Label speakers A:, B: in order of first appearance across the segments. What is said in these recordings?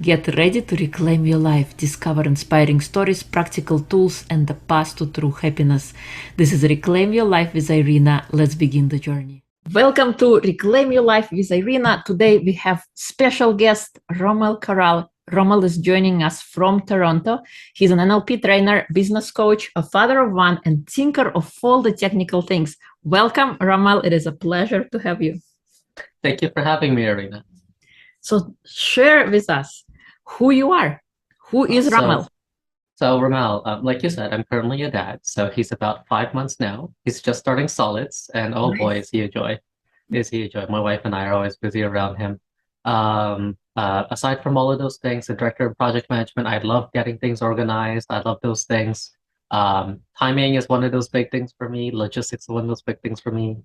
A: Get ready to reclaim your life, discover inspiring stories, practical tools, and the path to true happiness. This is Reclaim Your Life with Irina. Let's begin the journey. Welcome to Reclaim Your Life with Irina. Today we have special guest Rommel Corral. Rommel is joining us from Toronto. He's an NLP trainer, business coach, a father of one, and thinker of all the technical things. Welcome, Rommel. It is a pleasure to have you.
B: Thank you for having me, Irina.
A: So share with us who you are. Who is Rommel?
B: So Rommel, like you said, I'm currently a dad. So he's about 5 months now. He's just starting solids, and oh boy, is he a joy! Is he a joy? My wife and I are always busy around him. Aside from all of those things, the director of project management, I love getting things organized. I love those things. Timing is one of those big things for me. Logistics is one of those big things for me.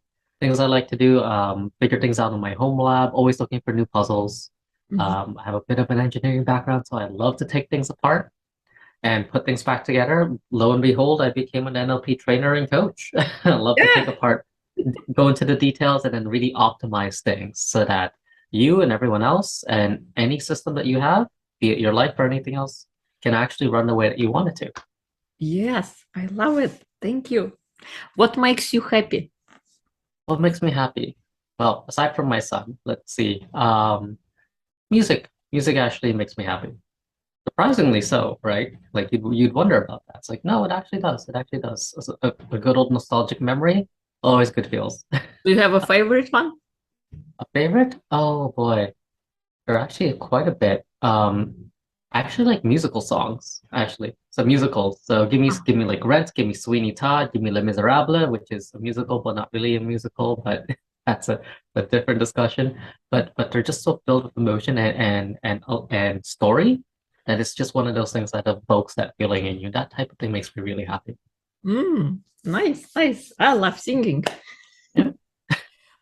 B: Things I like to do, figure things out in my home lab, always looking for new puzzles. I have a bit of an engineering background, so I love to take things apart and put things back together. Lo and behold, I became an NLP trainer and coach. I love to take apart, go into the details, and then really optimize things so that you and everyone else and any system that you have, be it your life or anything else, can actually run the way that you want it to.
A: Yes, I love it. Thank you. What makes you happy?
B: What makes me happy? Well, aside from my son, let's see. Music. Music actually makes me happy. Surprisingly so, right? Like you'd wonder about that. It's like, no, it actually does. It actually does. It's a good old nostalgic memory, always good feels.
A: Do you have a favorite one?
B: A favorite? Oh boy. There are actually quite a bit. I actually like musical songs, actually. So musicals. So give me like Rent, give me Sweeney Todd, give me Les Miserables, which is a musical, but not really a musical, but that's a different discussion. But they're just so filled with emotion and story that it's just one of those things that evokes that feeling in you. That type of thing makes me really happy.
A: Nice, nice. I love singing.
B: Yeah.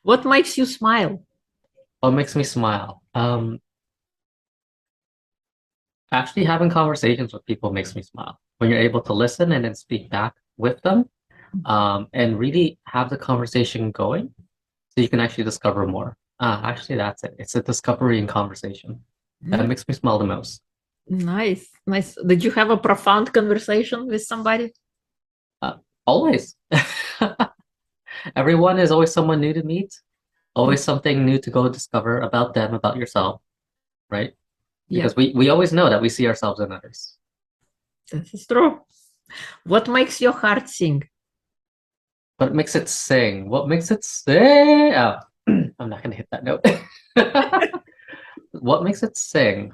A: What makes you smile?
B: What makes me smile? Actually having conversations with people makes me smile. When you're able to listen and then speak back with them, and really have the conversation going, so you can actually discover more. Actually, that's it. It's a discovery and conversation. That makes me smile the most.
A: Nice, nice. Did you have a profound conversation with somebody?
B: Always. Everyone is always someone new to meet, always something new to go discover about them, about yourself, right?
A: Yeah,
B: Because we always know that we see ourselves in others.
A: this is true. What makes your heart sing?
B: What makes it sing? What makes it sing? Oh, I'm not gonna hit that note. What makes it sing?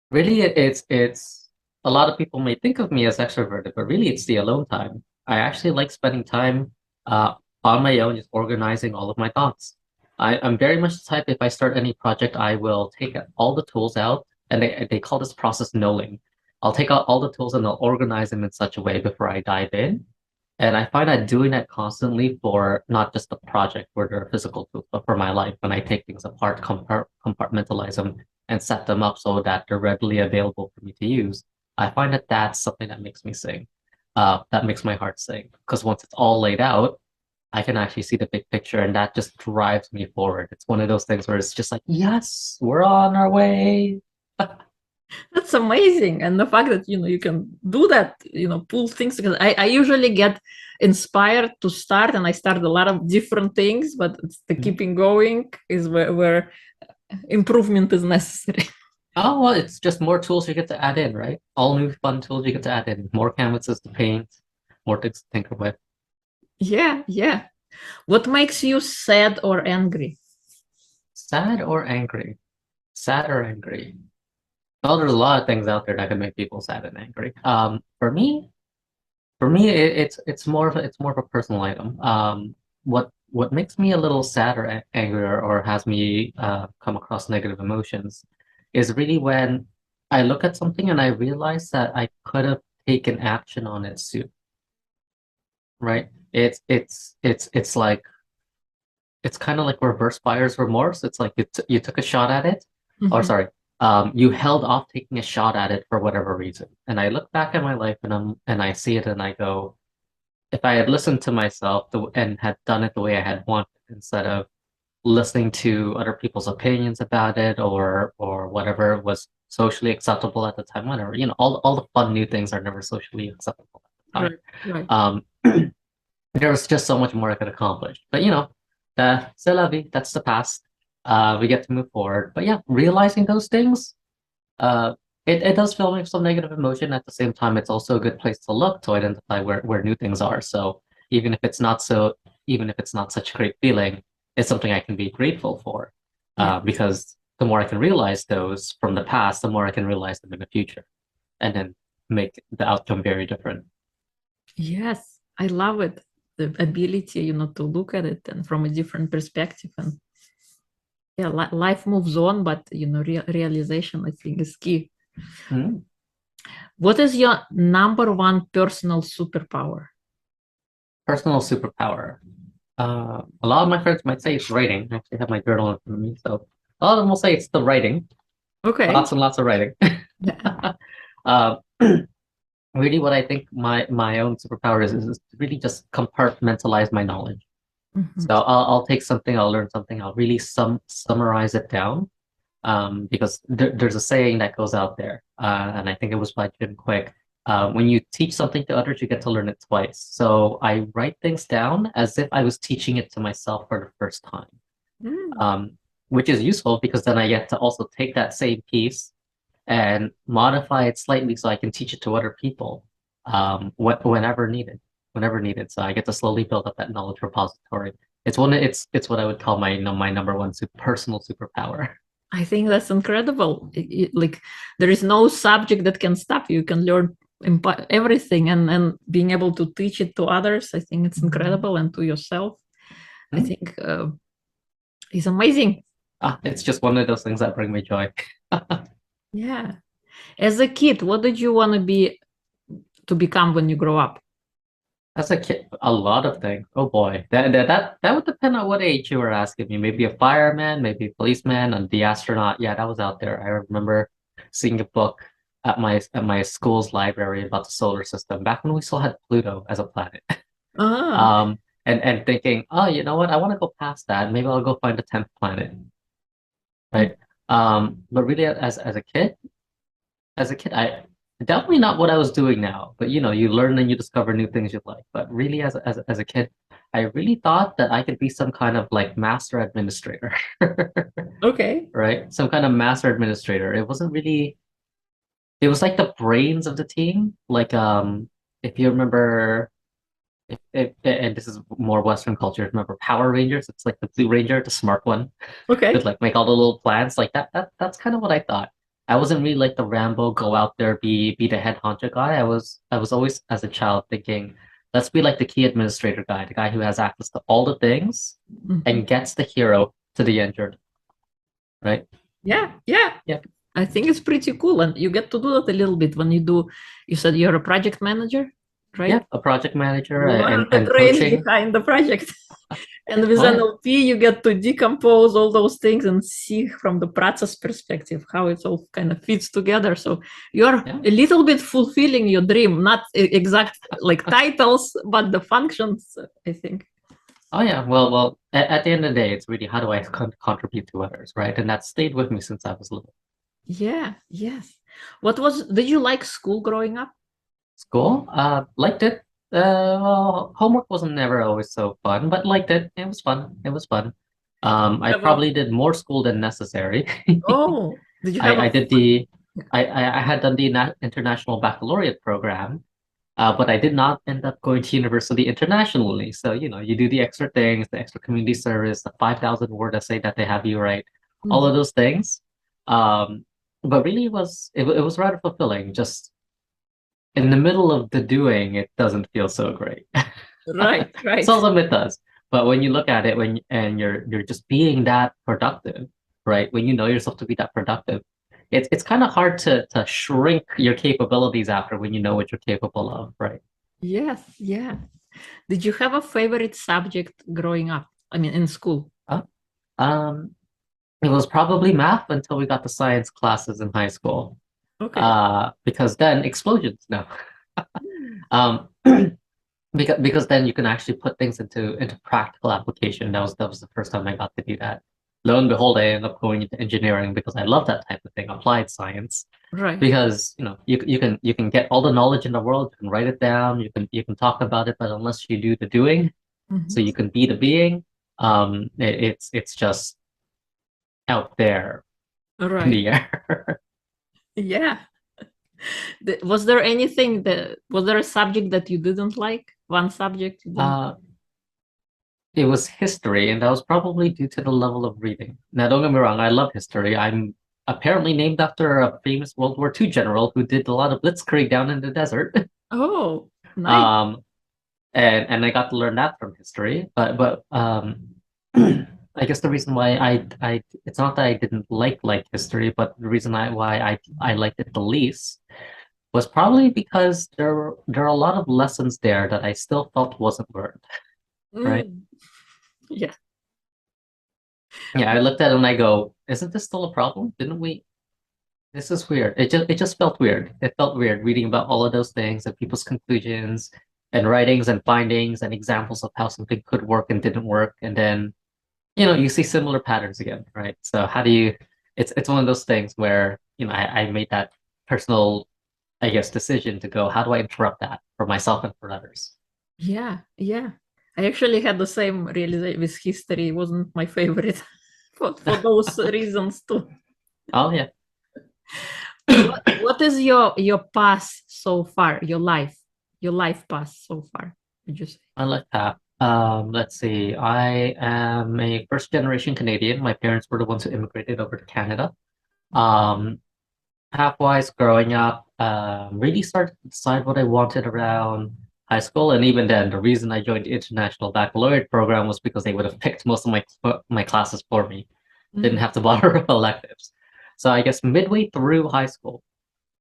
B: Really, it's a lot of people may think of me as extroverted, but really it's the alone time. I actually like spending time on my own, just organizing all of my thoughts. I'm very much the type, if I start any project, I will take all the tools out, and they call this process knowing. I'll take out all the tools and I'll organize them in such a way before I dive in. And I find that doing that constantly for not just the project where they're physical tools, but for my life, when I take things apart, compartmentalize them, and set them up so that they're readily available for me to use, I find that that's something that makes me sing. That makes my heart sing. Because once it's all laid out, I can actually see the big picture, and that just drives me forward. It's one of those things where it's just like, yes, we're on our way.
A: That's amazing. And the fact that you can do that, pull things together. I usually get inspired to start, and I start a lot of different things, but it's the keeping going is where improvement is necessary.
B: Oh, well, it's just more tools you get to add in, right? All new fun tools you get to add in. More canvases to paint, more things to tinker with.
A: Yeah, yeah. What makes you sad or angry?
B: Sad or angry? Sad or angry? Well, there's a lot of things out there that can make people sad and angry. For me, it's more of a personal item. What makes me a little sad or angry, or has me come across negative emotions is really when I look at something and I realize that I could have taken action on it soon, right? It's kind of like reverse buyer's remorse. It's like you took a shot at it, or sorry, you held off taking a shot at it for whatever reason. And I look back at my life and I see it and I go, if I had listened to myself and had done it the way I had wanted, instead of listening to other people's opinions about it, or whatever was socially acceptable at the time. Whatever, all the fun new things are never socially acceptable at the time.
A: Right, right.
B: There was just so much more I could accomplish. But c'est la vie. That's the past. We get to move forward. But yeah, realizing those things, uh, it does feel like some negative emotion. At the same time, it's also a good place to look to identify where new things are. So even if it's not so, even if it's not such a great feeling, it's something I can be grateful for.
A: Yeah.
B: Because the more I can realize those from the past, the more I can realize them in the future, and then make the outcome very different.
A: Yes, I love it. The ability, to look at it and from a different perspective. And yeah, life moves on, but realization, I think, is key.
B: Mm.
A: What is your number one personal superpower?
B: Personal superpower. A lot of my friends might say it's writing. I actually have my journal in front of me, so a lot of them will say it's the writing.
A: Okay.
B: Lots and lots of writing.
A: Yeah.
B: uh, really, what I think my own superpower is to really just compartmentalize my knowledge.
A: Mhm.
B: So I'll take something, I'll learn something, I'll really summarize it down. Because there's a saying that goes out there, and I think it was by Jim Quick. When you teach something to others, you get to learn it twice. So I write things down as if I was teaching it to myself for the first time,
A: Mm.
B: which is useful because then I get to also take that same piece and modify it slightly so I can teach it to other people, whenever needed. Whenever needed. So I get to slowly build up that knowledge repository. It's what I would call my number one personal superpower.
A: I think that's incredible. Like there is no subject that can stop you. You can learn everything, and being able to teach it to others. I think it's incredible, and to yourself. I think is amazing.
B: It's just one of those things that bring me joy.
A: Yeah. As a kid, what did you want to become when you grow up?
B: As a kid, a lot of things. Oh boy, that would depend on what age you were asking me. Maybe a fireman, maybe a policeman, and the astronaut. Yeah, that was out there. I remember seeing a book at my school's library about the solar system back when we still had Pluto as a planet.
A: Ah,
B: And thinking, oh, you know what? I want to go past that. Maybe I'll go find a 10th planet, right? But really, as a kid, I definitely not what I was doing now. But you learn and you discover new things you like. But really, as a kid, I really thought that I could be some kind of like master administrator,
A: okay.
B: right? Some kind of master administrator. It wasn't really. It was like the brains of the team. Like if you remember, and this is more Western culture. Remember Power Rangers? It's like the Blue Ranger, the smart one. Could
A: Okay.
B: like make all the little plans like that. That's kind of what I thought. I wasn't really like the Rambo go out there be the head honcho guy. I was always as a child thinking, let's be like the key administrator guy, the guy who has access to all the things
A: Mhm.
B: and gets the hero to the injured, right?
A: Yeah, yeah.
B: Yeah,
A: I think it's pretty cool. And you get to do that a little bit when you said you're a project manager, right?
B: yeah, a project manager
A: You are
B: and
A: the
B: and
A: brains
B: coaching.
A: behind the project. And with
B: Oh yeah,
A: NLP, you get to decompose all those things and see from the process perspective how it all kind of fits together. So you're
B: yeah.
A: a little bit fulfilling your dream, not exact like titles, but the functions, I think.
B: Oh yeah. Well. At the end of the day, it's really how do I contribute to others, right? And that stayed with me since I was little.
A: Yeah, yes. Did you like school growing up?
B: School, liked it. Homework wasn't never always so fun, but liked it. It was fun. It was fun. I
A: Have a,
B: probably did more school than necessary.
A: oh, did you have
B: I,
A: a
B: I did the I had done the international baccalaureate program, but I did not end up going to university internationally. So you do the extra things, the extra community service, the 5,000 word essay that they have you write, all of
A: Mhm.
B: those things. Um, but really, it was rather fulfilling. Just in the middle of the doing, it doesn't feel so great.
A: Right, right.
B: Some of it does, but when you look at it, and you're just being that productive, right? When you know yourself to be that productive, it's kind of hard to shrink your capabilities after when you know what you're capable of, right?
A: Yes, yeah. Did you have a favorite subject growing up? I mean, in school?
B: Uh, um, it was probably math until we got the science classes in high school.
A: Okay.
B: Because then explosions, no. Um, because then you can actually put things into practical application. That was the first time I got to do that. Lo and behold, I ended up going into engineering because I love that type of thing, applied science.
A: Right.
B: Because you can get all the knowledge in the world, you can write it down, you can talk about it, but unless you do the doing, so
A: Mhm.
B: you can be the being, it's just out there in
A: Right.
B: the air.
A: Yeah. Was there a subject that you didn't like? One subject you didn't?
B: Uh, it was history, and that was probably due to the level of reading. Now, don't get me wrong, I love history. I'm apparently named after a famous World War II general who did a lot of blitzkrieg down in the desert.
A: Oh, nice.
B: Um, and I got to learn that from history. But I guess the reason why I it's not that I didn't like history, but the reason why I liked it the least was probably because there are a lot of lessons there that I still felt wasn't learned, right?
A: Mm. Yeah.
B: Yeah, I looked at it and I go, isn't this still a problem? Didn't we? This is weird. It just felt weird. It felt weird reading about all of those things and people's conclusions and writings and findings and examples of how something could work and didn't work. And then, you see similar patterns again, right? So how do you, it's one of those things where, I made that personal, I guess, decision to go, how do I interrupt that for myself and for others?
A: Yeah. Yeah. I actually had the same realization with history. It wasn't my favorite for those reasons too.
B: Oh yeah.
A: What is your path so far? Your life path so far? Would you say?
B: I like that. Let's see. I am a first generation Canadian. My parents were the ones who immigrated over to Canada. Um, Pathwise growing up, really started to decide what I wanted around high school. And even then, the reason I joined the International Baccalaureate program was because they would have picked most of my classes for me. Didn't
A: Mm.
B: have to bother with electives. So I guess midway through high school,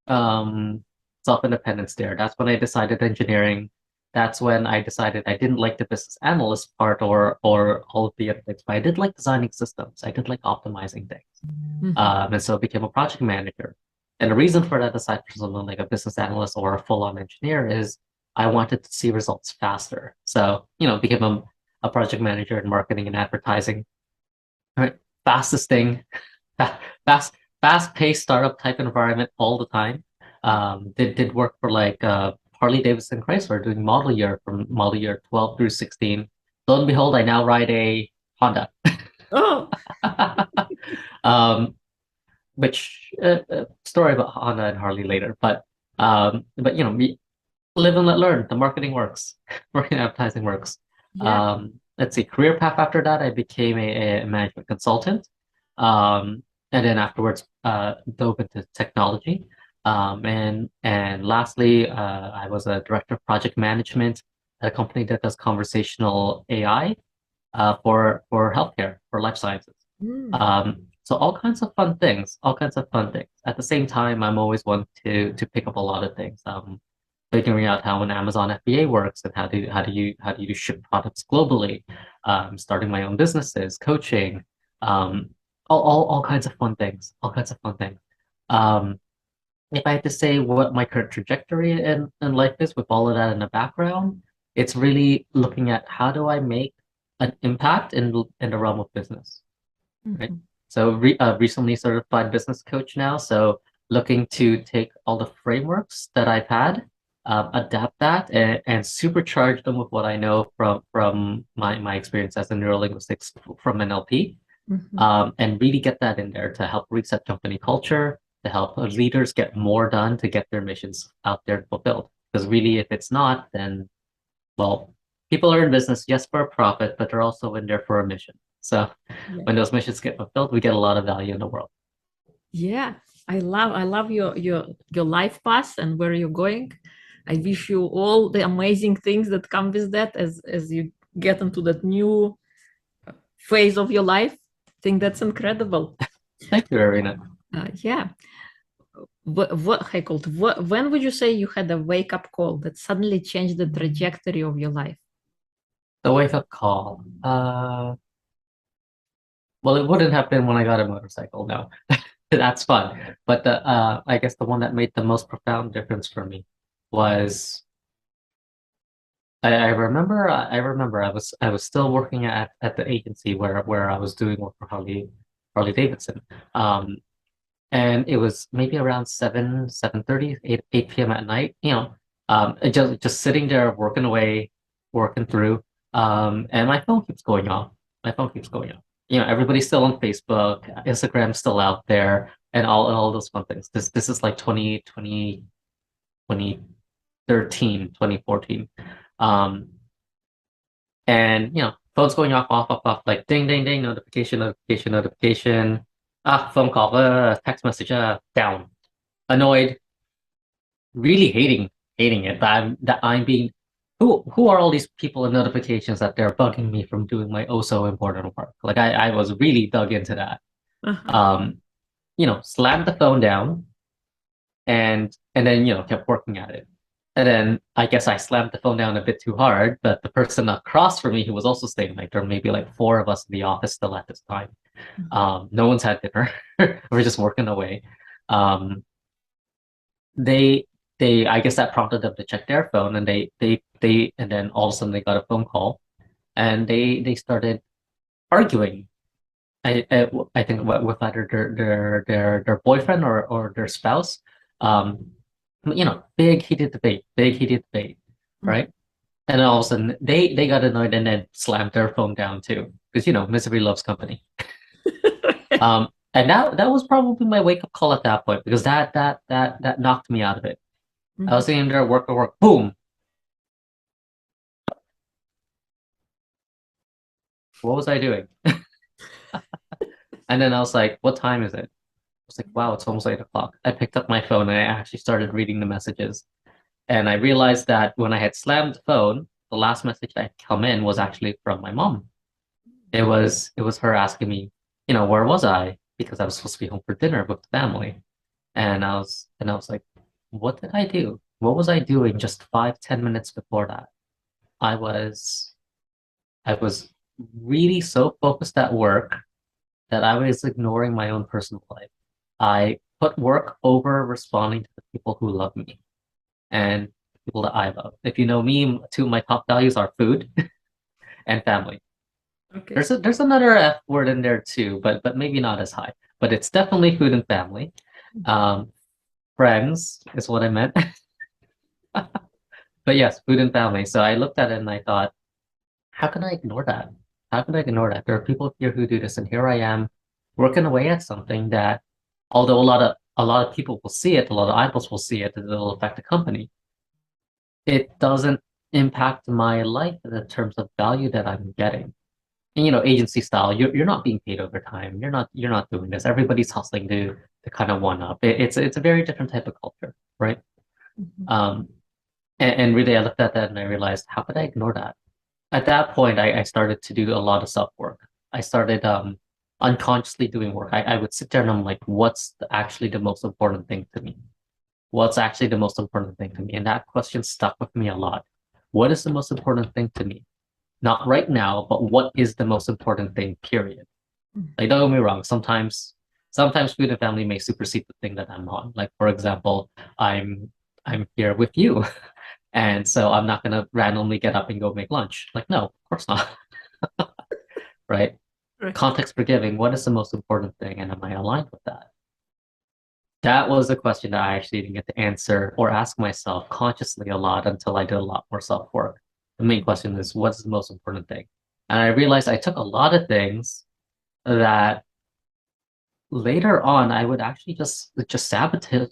B: um, self-independence there. That's when I decided engineering. That's when I decided I didn't like the business analyst part or all of the other things, but I did like designing systems. I did like optimizing things.
A: Mhm.
B: And so I became a project manager. And the reason for that, aside from something like a business analyst or a full-on engineer, is I wanted to see results faster. So, became a project manager in marketing and advertising. Right? Fastest thing, fast, fast-paced startup type environment all the time. Did work for like Harley Davidson Chrysler doing model year from model year 12 through 16. Lo and behold, I now ride a Honda.
A: Oh,
B: Um, which story about Honda and Harley later. But we live and let learn. The marketing works, marketing advertising works.
A: yeah.
B: Let's see, career path after that, I became a management consultant. And then afterwards, dove into technology. And lastly, I was a director of project management at a company that does conversational AI for healthcare, for life sciences.
A: Mm.
B: So all kinds of fun things, all kinds of fun things. At the same time, I'm always one to pick up a lot of things. Figuring out how an Amazon FBA works and how do you ship products globally. Starting my own businesses, coaching, um, all kinds of fun things, all kinds of fun things. Um, if I had to say what my current trajectory in life is with all of that in the background, it's really looking at how do I make an impact in the realm of business, right?
A: Mhm.
B: So recently certified business coach now. So looking to take all the frameworks that I've had, adapt that and supercharge them with what I know from my experience as a neurolinguistics from NLP,
A: Mhm.
B: and really get that in there to help reset company culture, to help leaders get more done to get their missions out there fulfilled. Because really, if it's not, then well, people are in business, yes, for a profit, but they're also in there for a mission. So
A: Yeah.
B: when those missions get fulfilled, we get a lot of value in the world.
A: Yeah. I love your life path and where you're going. I wish you all the amazing things that come with that as you get into that new phase of your life. I think that's incredible.
B: Thank you, Irina.
A: Yeah. When would you say you had a wake up call that suddenly changed the trajectory of your life?
B: The wake up call. Well, it wouldn't have been when I got a motorcycle. No, that's fun. But I guess the one that made the most profound difference for me was I remember I was still working at the agency where I was doing work for Harley Davidson. Um, and it was maybe around 7:30, 8 p.m. at night, just sitting there working away, working through. And my phone keeps going off. My phone keeps going off. Everybody's still on Facebook, Instagram's still out there, and all those fun things. This is like 2013, 2014. Um, and phone's going off, like ding, ding, ding, notification, notification, notification. Phone call, text message, down. Annoyed, really hating it that I'm being who are all these people and notifications that they're bugging me from doing my oh so important work. Like I was really dug into that.
A: Uh-huh.
B: Um, slammed the phone down and then kept working at it. And then I guess I slammed the phone down a bit too hard, but the person across from me who was also staying late, there may be like four of us in the office still at this time. No one's had dinner. We're just working away. Um, they I guess that prompted them to check their phone, and they and then all of a sudden they got a phone call, and they started arguing. I think with either their boyfriend or their spouse. Um, big heated debate, right? And then all of a sudden they got annoyed and then slammed their phone down too, because misery loves company. And that was probably my wake up call at that point, because that knocked me out of it. I was sitting there, work, work, boom. What was I doing? And then I was like, what time is it? I was like, wow, it's almost 8 o'clock. I picked up my phone and I actually started reading the messages. And I realized that when I had slammed the phone, the last message that had come in was actually from my mom. It was her asking me, where was I? Because I was supposed to be home for dinner with the family. And I was like, what did I do? What was I doing just 5, 10 minutes before that? I was I was really so focused at work that I was ignoring my own personal life. I put work over responding to the people who love me and people that I love. If you know me, two of my top values are food and family.
A: Okay.
B: There's another F word in there too, but maybe not as high. But it's definitely food and family. Um, Friends is what I meant. But yes, food and family. So I looked at it and I thought, how can I ignore that? How can I ignore that? There are people here who do this, and here I am working away at something that, although a lot of people will see it, a lot of eyeballs will see it, and it'll affect the company. It doesn't impact my life in the terms of value that I'm getting. And agency style, you're not being paid overtime. You're not doing this. Everybody's hustling to kind of one up. It's a very different type of culture, right? Um, and really, I looked at that and I realized, how could I ignore that? At that point, I started to do a lot of self work. I started unconsciously doing work. I would sit there and I'm like, what's actually the most important thing to me? What's actually the most important thing to me? And that question stuck with me a lot. What is the most important thing to me? Not right now, but what is the most important thing, period? Like, don't get me wrong, sometimes food and family may supersede the thing that I'm on. Like, for example, I'm here with you. And so I'm not gonna randomly get up and go make lunch. Like, no, of course not. Right?
A: Right.
B: Context for giving, what is the most important thing, and am I aligned with that? That was a question that I actually didn't get to answer or ask myself consciously a lot until I did a lot more self-work. The main question is, what's the most important thing? And I realized I took a lot of things that later on I would actually just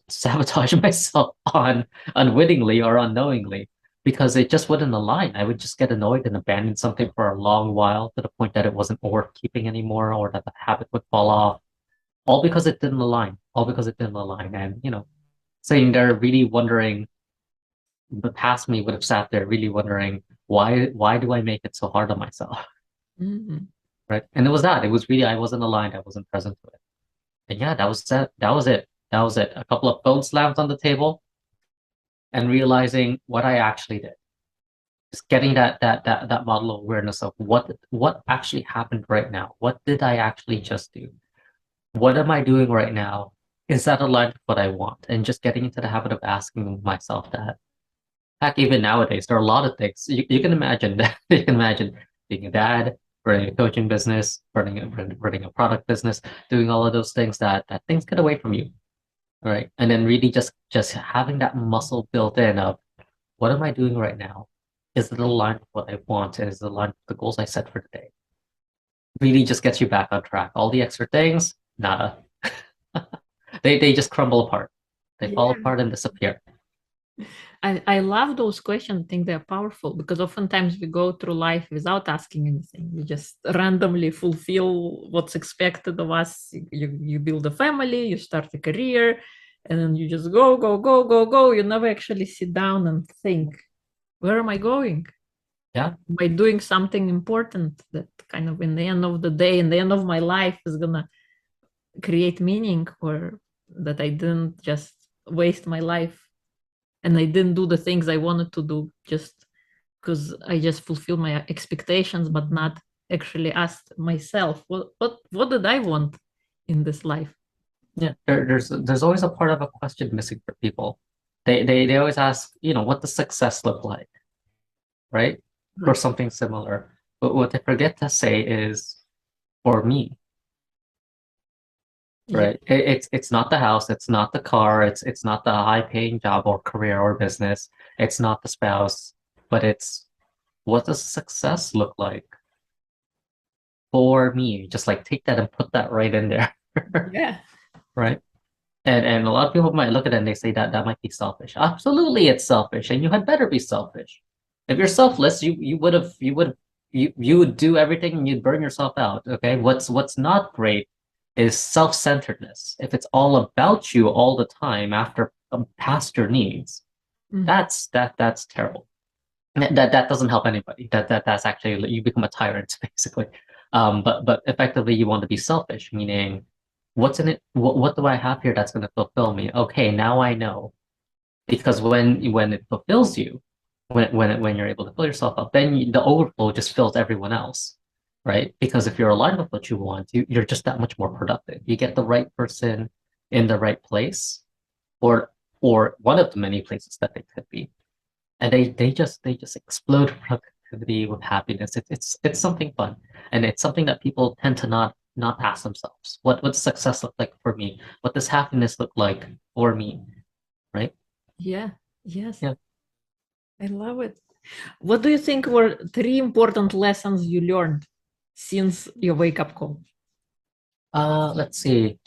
B: sabotage myself on unwittingly or unknowingly, because it just wouldn't align. I would just get annoyed and abandon something for a long while to the point that it wasn't worth keeping anymore, or that the habit would fall off, all because it didn't align. All because it didn't align. And sitting there really wondering, the past me would have sat there really wondering, why do I make it so hard on myself?
A: Mhm.
B: Right. And it was that. It was really, I wasn't aligned, I wasn't present to it. And yeah, that was that. That was it. That was it. A couple of phone slams on the table and realizing what I actually did. Just getting that model of awareness of what actually happened right now. What did I actually just do? What am I doing right now? Is that aligned with what I want? And just getting into the habit of asking myself that. Heck, even nowadays, there are a lot of things you can imagine that you can imagine being a dad, running a coaching business, running a product business, doing all of those things that things get away from you, right? And then really just having that muscle built in of what am I doing right now? Is it aligned with what I want? Is it aligned with the goals I set for today? Really just gets you back on track. All the extra things, nada. They just crumble apart. They fall
A: Yeah.
B: apart and disappear.
A: I love those questions. I think they're powerful because oftentimes we go through life without asking anything. We just randomly fulfill what's expected of us. You build a family, you start a career, and then you just go, go, go, go, go. You never actually sit down and think, where am I going?
B: Yeah.
A: Am I doing something important that kind of in the end of the day, in the end of my life, is gonna create meaning, or that I didn't just waste my life and I didn't do the things I wanted to do just because I just fulfilled my expectations, but not actually asked myself what did I want in this life.
B: Yeah, there's always a part of a question missing for people. They always ask, what does success look like, right? Or
A: Right.
B: something similar. But what they forget to say is for me,
A: Yeah.
B: right? It's not the house, it's not the car, it's not the high-paying job or career or business, it's not the spouse, but it's what does success look like for me? Just like take that and put that right in there,
A: Yeah.
B: right? And a lot of people might look at it and they say that that might be selfish. Absolutely, it's selfish, and you had better be selfish. If you're selfless, you would do everything and you'd burn yourself out. Okay, what's not great is self-centeredness. If it's all about you all the time after past your needs,
A: Mhm.
B: that's terrible. That doesn't help anybody. That's actually you become a tyrant basically. But effectively you want to be selfish, meaning what's in it? What do I have here that's going to fulfill me? Okay, now I know. Because when it fulfills you, when you're able to fill yourself up, then the overflow just fills everyone else, right? Because if you're aligned with what you want, you're just that much more productive. You get the right person in the right place, or one of the many places that they could be, and they just explode with productivity with happiness. It's something fun, and it's something that people tend to not ask themselves. What does success look like for me? What does happiness look like for me? Right?
A: Yeah. Yes.
B: Yeah.
A: I love it. What do you think were three important lessons you learned since your wake up call?
B: Let's see.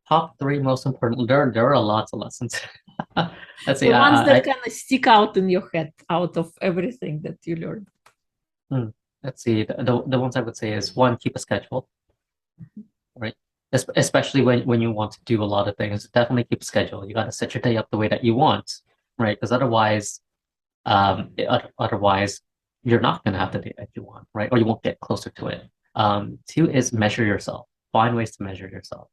B: Top three most important. There are lots of lessons. Let's see.
A: The ones that kind of stick out in your head out of everything that you learned.
B: Hmm, let's see. The ones I would say is one, keep a schedule, right? Especially when you want to do a lot of things, definitely keep a schedule. You got to set your day up the way that you want, right? Because otherwise you're not going to have the day that you want, right? Or you won't get closer to it. Two is measure yourself. Find ways to measure yourself.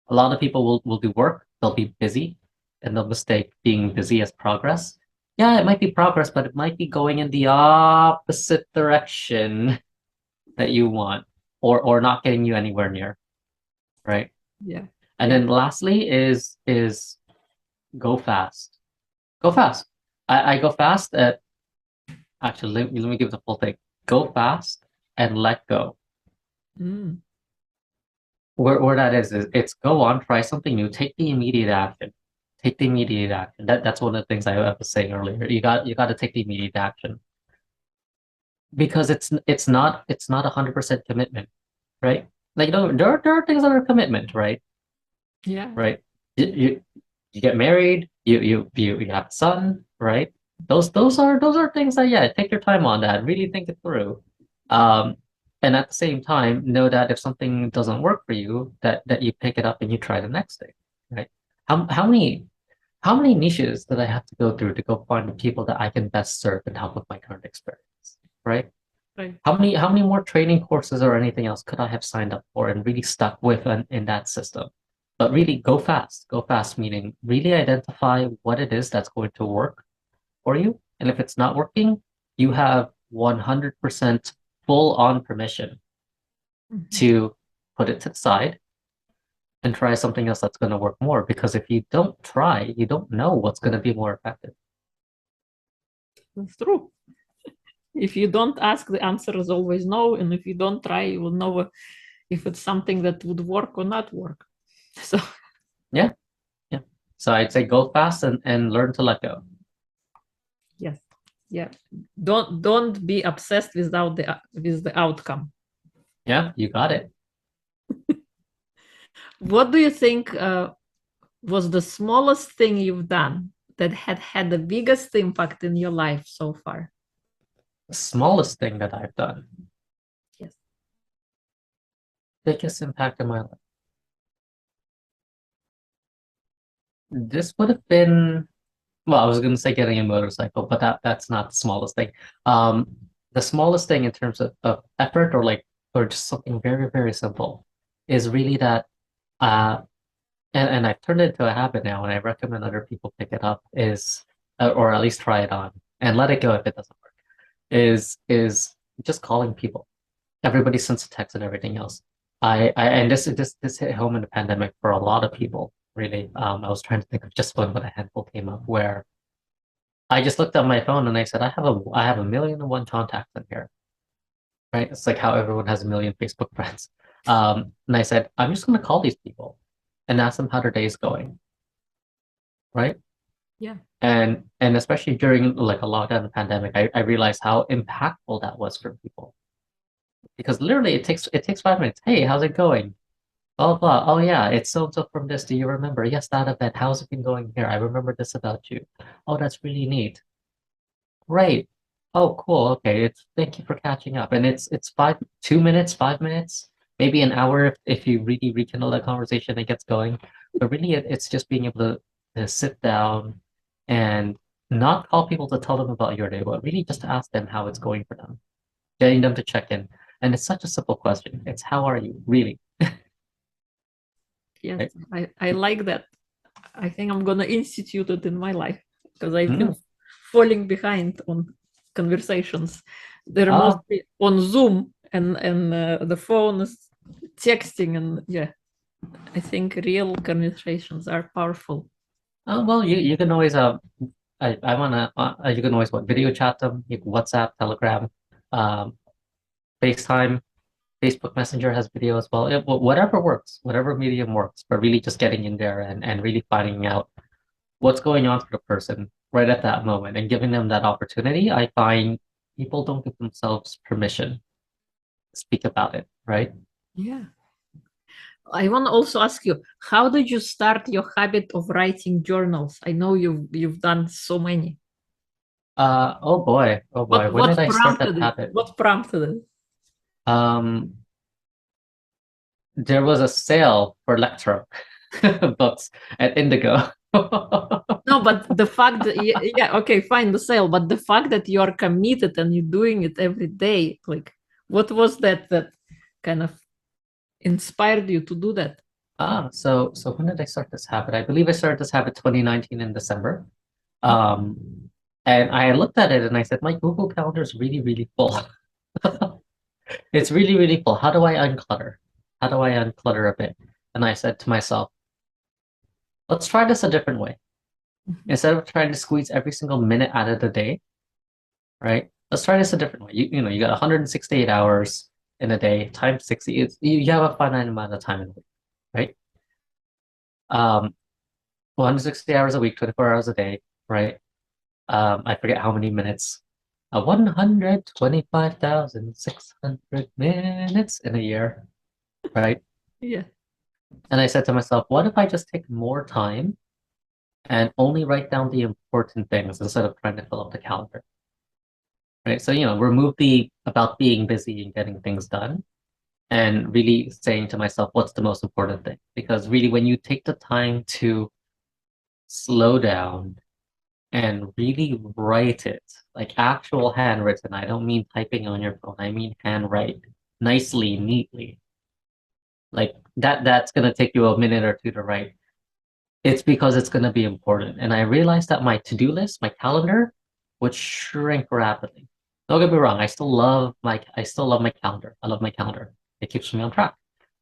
B: A lot of people will do work, they'll be busy, and they'll mistake being busy as progress. Yeah, it might be progress, but it might be going in the opposite direction that you want, or not getting you anywhere near, right?
A: Yeah.
B: And
A: Yeah.
B: then lastly is go fast. Go fast. I go fast at actually let me give the full thing. Go fast and let go.
A: Mm.
B: Where that is it's go on, try something new, take the immediate action. Take the immediate action. That's one of the things I was saying earlier. You got to take the immediate action because it's not 100% commitment, right? Like there are things that are commitment, right?
A: Yeah.
B: Right? You get married, you have a son, right? Those are things that, yeah, take your time on that, really think it through. Um, and at the same time, know that if something doesn't work for you, that you pick it up and you try the next thing, right? How many niches did I have to go through to go find the people that I can best serve and help with my current experience, right?
A: Right.
B: How many more training courses or anything else could I have signed up for and really stuck with in that system? But really go fast. Go fast, meaning really identify what it is that's going to work for you. And if it's not working, you have 100% full on permission
A: Mhm.
B: to put it to the side and try something else that's going to work more. Because if you don't try, you don't know what's going to be more effective.
A: That's true. If you don't ask, the answer is always no. And if you don't try, you will know if it's something that would work or not work. So
B: Yeah. Yeah. So I'd say go fast and learn to let go.
A: yes. Yeah. Don't be obsessed without the outcome.
B: Yeah, you got it.
A: What do you think was the smallest thing you've done that had the biggest impact in your life so far?
B: The smallest thing that I've done,
A: Yes.
B: biggest impact in my life. This would have been, well, I was going to say getting a motorcycle, but that's not the smallest thing. The smallest thing in terms of effort or just something very, very simple is really that, uh, and I've turned it into a habit now, and I recommend other people pick it up is, or at least try it on and let it go if it doesn't work, is just calling people. Everybody sends a text and everything else. And this hit home in the pandemic for a lot of people, really. I was trying to think of just one, but a handful came up where I just looked at my phone and I said, I have a million and one contacts in here, right? It's like how everyone has a million Facebook friends. And I said, I'm just going to call these people and ask them how their day is going, right?
A: Yeah.
B: And especially during like a lockdown pandemic, I realized how impactful that was for people because literally it takes 5 minutes. Hey, how's it going? Blah blah. Oh yeah, it's so and so from this. Do you remember? Yes, that event. How's it been going here? I remember this about you. Oh, that's really neat. Great. Oh, cool. Okay. It's thank you for catching up. And it's 2 minutes, 5 minutes, maybe an hour if you really rekindle the conversation and gets going. But really it's just being able to sit down and not call people to tell them about your day, but really just to ask them how it's going for them, getting them to check in. And it's such a simple question. It's how are you, really?
A: Yes,
B: Right?
A: I like that. I think I'm gonna institute it in my life because I've been
B: Mm.
A: falling behind on conversations. They're
B: Ah,
A: mostly on Zoom and the phone is texting and yeah. I think real conversations are powerful.
B: well, you can always I wanna you can always video chat them. You can WhatsApp, Telegram, um, FaceTime, Facebook Messenger has video as well. Whatever works, whatever medium works, but really just getting in there and really finding out what's going on for the person right at that moment and giving them that opportunity. I find people don't give themselves permission to speak about it, right?
A: Yeah. I want to also ask you, how did you start your habit of writing journals? I know you've done so many.
B: Oh boy,
A: What
B: when did
A: what
B: I start that
A: prompted it?
B: habit?
A: What prompted it?
B: Um, there was a sale for lecture books at Indigo.
A: No, but the fact that yeah, okay, fine, the sale, but the fact that you are committed and you're doing it every day, like what was that kind of inspired you to do that?
B: So when did I start this habit? I believe I started this habit 2019 in December. And I looked at it and I said, my Google Calendar is really, really full. It's really, really full. How do I unclutter? How do I unclutter a bit? And I said to myself, let's try this a different way. Instead of trying to squeeze every single minute out of the day, right? Let's try this a different way. You got 168 hours in a day times 60. You have a finite amount of time in a week, right? 160 hours a week, 24 hours a day, right? I forget how many minutes. 125,600 minutes in a year, right?
A: Yeah.
B: And I said to myself, what if I just take more time and only write down the important things instead of trying to fill up the calendar, right? So, remove the about being busy and getting things done and really saying to myself, what's the most important thing? Because really, when you take the time to slow down and really write it, like actual handwritten. I don't mean typing on your phone. I mean handwrite nicely, neatly. Like that's gonna take you a minute or two to write. It's because it's gonna be important. And I realized that my to-do list, my calendar, would shrink rapidly. Don't get me wrong, I still love my calendar. I love my calendar. It keeps me on track.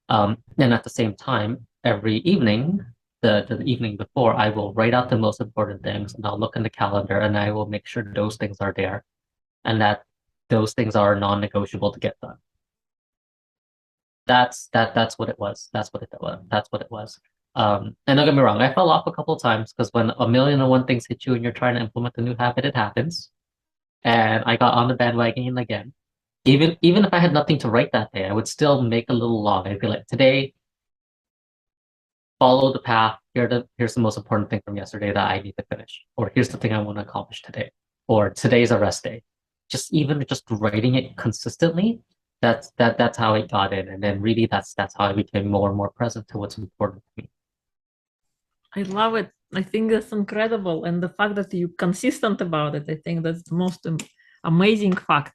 B: And at the same time, every evening, the evening before, I will write out the most important things and I'll look in the calendar and I will make sure those things are there and that those things are non-negotiable to get done. That's what it was. That's what it was. That's what it was. And don't get me wrong, I fell off a couple of times because when a million and one things hit you and you're trying to implement a new habit, it happens. And I got on the bandwagon again. Even if I had nothing to write that day, I would still make a little log. I'd be like, today, follow the path. Here's the most important thing from yesterday that I need to finish. Or here's the thing I want to accomplish today. Or today's a rest day. Just writing it consistently, that's how I got in. And then really that's how I became more and more present to what's important to me.
A: I love it. I think that's incredible. And the fact that you're consistent about it, I think that's the most amazing fact.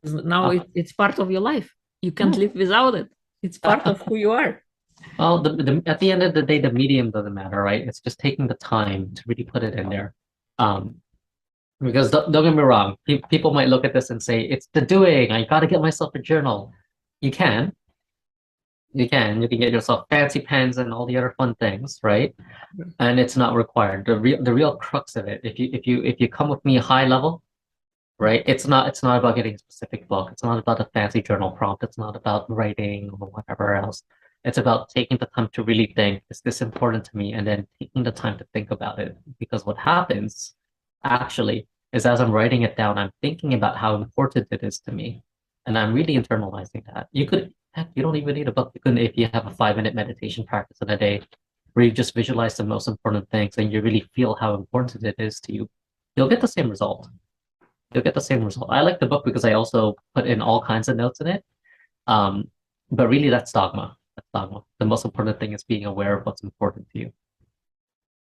A: Now it's part of your life. You can't live without it. It's part of who you are.
B: Well, at the end of the day, the medium doesn't matter, right? It's just taking the time to really put it in there. Because don't get me wrong, people might look at this and say, it's the doing. I got to get myself a journal. You can. You can get yourself fancy pens and all the other fun things, right? And it's not required. The real crux of it, if you come with me high level, right? It's not about getting a specific book. It's not about a fancy journal prompt. It's not about writing or whatever else. It's about taking the time to really think, is this important to me? And then taking the time to think about it. Because what happens actually is as I'm writing it down, I'm thinking about how important it is to me. And I'm really internalizing that. Heck, you don't even need a book. You can, if you have a 5-minute meditation practice in a day, where you just visualize the most important things and you really feel how important it is to you, you'll get the same result. You'll get the same result. I like the book because I also put in all kinds of notes in it. But really that's dogma. That's dogma. The most important thing is being aware of what's important to you.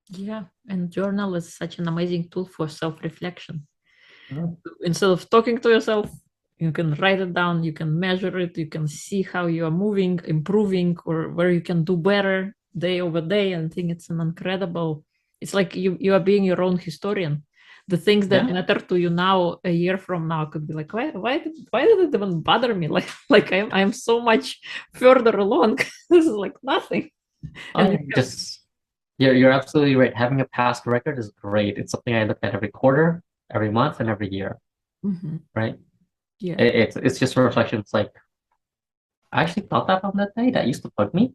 A: Yeah, and journal is such an amazing tool for self-reflection. Instead of talking to yourself, you can write it down, you can measure it, you can see how you are moving, improving, or where you can do better day over day. And I think it's an incredible, it's like you are being your own historian. The things that matter to you now, a year from now, could be like, why did it even bother me? Like I'm so much further along. This is like nothing.
B: You're absolutely right. Having a past record is great. It's something I look at every quarter, every month, and every year. Right?
A: Yeah.
B: It's just a reflection. It's like, I actually thought that on that day. That used to bug me.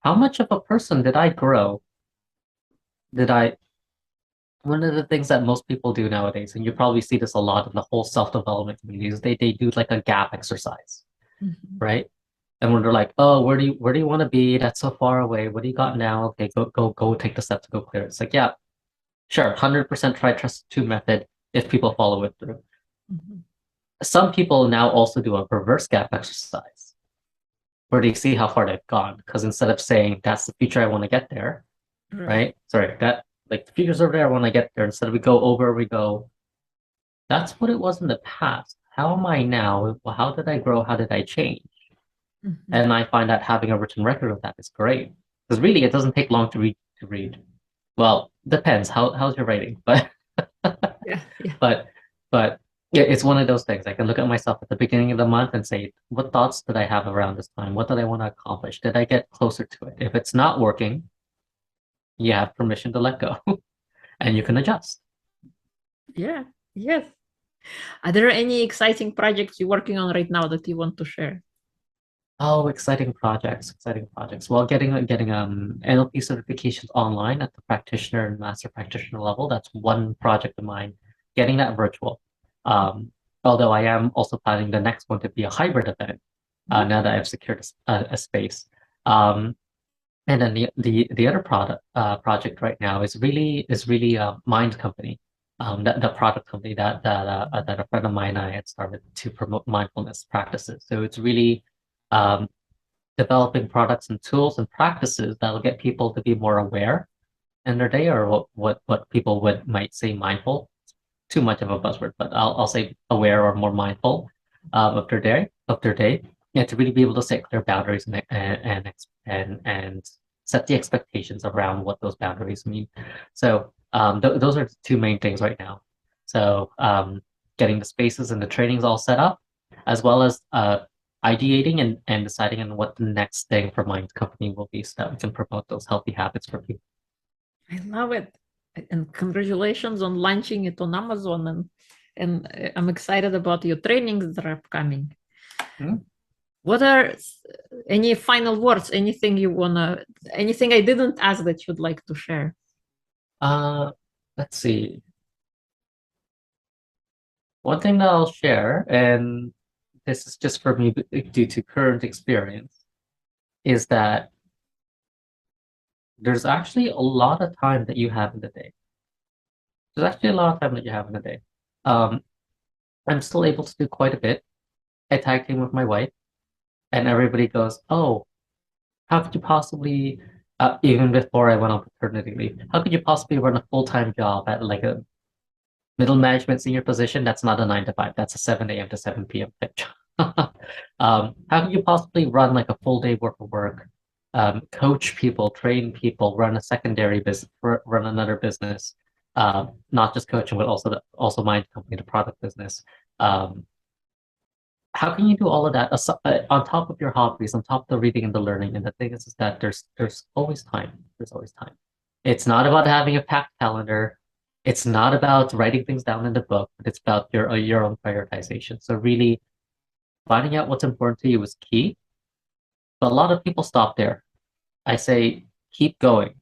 B: How much of a person did I grow? One of the things that most people do nowadays, and you probably see this a lot in the whole self-development communities, they do like a gap exercise, right? And when they're like, oh, where do you want to be? That's so far away. What do you got now? Okay, go take the step to go clear. It's like, yeah, sure, 100% try trust two method if people follow it through. Some people now also do a reverse gap exercise where they see how far they've gone. Because instead of saying that's the future I want to get there, right? Sorry, that like the future's over there, I want to get there. Instead of we go, that's what it was in the past. How am I now? How did I grow? How did I change? And I find that having a written record of that is great. Because really it doesn't take long to read. Well, depends. How's your writing? But but yeah, it's one of those things. I can look at myself at the beginning of the month and say, what thoughts did I have around this time? What did I want to accomplish? Did I get closer to it? If it's not working, you have permission to let go and you can adjust.
A: Yeah, yes. Are there any exciting projects you're working on right now that you want to share?
B: Oh, exciting projects. Well, getting NLP certifications online at the practitioner and master practitioner level, that's one project of mine. Getting that virtual. Although I am also planning the next one to be a hybrid event, now that I've secured a space. And then the other project right now is really Mind Company. The product company that a friend of mine and I had started to promote mindfulness practices. So it's really developing products and tools and practices that'll get people to be more aware in their day, or what people might say mindful. Too much of a buzzword, but I'll say aware or more mindful of their day, yeah, to really be able to set clear boundaries and set the expectations around what those boundaries mean. So those are the two main things right now. So getting the spaces and the trainings all set up, as well as ideating and deciding on what the next thing for my company will be so that we can promote those healthy habits for people.
A: I love it. And congratulations on launching it on Amazon. And I'm excited about your trainings that are upcoming.
B: Mm-hmm.
A: What are any final words? Anything I didn't ask that you'd like to share?
B: Let's see. One thing that I'll share, and this is just for me due to current experience, is that there's actually a lot of time that you have in the day. There's actually a lot of time that you have in the day. I'm still able to do quite a bit. I tag team with my wife, and everybody goes, "Oh, how could you possibly?" Even before I went on paternity leave, how could you possibly run a full-time job at like a middle management senior position? That's not a 9 to 5. That's a 7 a.m. to 7 p.m. pitch. How could you possibly run like a full day worth of work, coach people, train people, run a secondary business, run another business, not just coaching, but also my company, the product business. How can you do all of that on top of your hobbies, on top of the reading and the learning? And the thing is that there's always time. There's always time. It's not about having a packed calendar. It's not about writing things down in the book, but it's about your own prioritization. So really finding out what's important to you is key. But a lot of people stop there. I say keep going.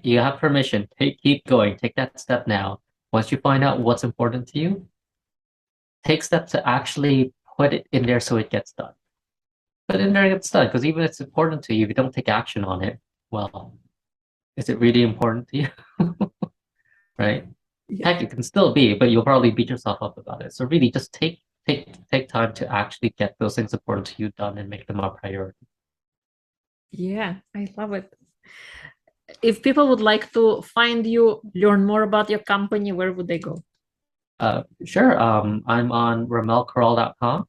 B: You have permission. Keep going. Take that step now. Once you find out what's important to you, take steps to actually put it in there so it gets done. Put it in there and it gets done. Because even if it's important to you, if you don't take action on it, well, is it really important to you? Right?
A: Yeah.
B: Heck, it can still be, but you'll probably beat yourself up about it. So really just take time to actually get those things important to you done and make them a priority.
A: Yeah, I love it. If people would like to find you, learn more about your company, where would they go?
B: Sure. I'm on rommelcorral.com.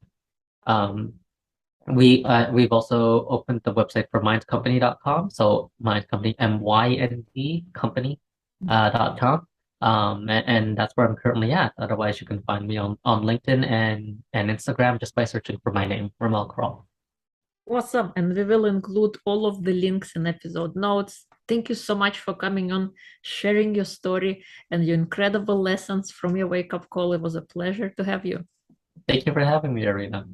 B: We've also opened the website for mindcompany.com. So Mind Company, MYND company.com. And that's where I'm currently at. Otherwise, you can find me on LinkedIn and Instagram just by searching for my name, Rommel Corral.
A: Awesome. And we will include all of the links in episode notes. Thank you so much for coming on, sharing your story and your incredible lessons from your wake-up call. It was a pleasure to have you.
B: Thank you for having me, Irina.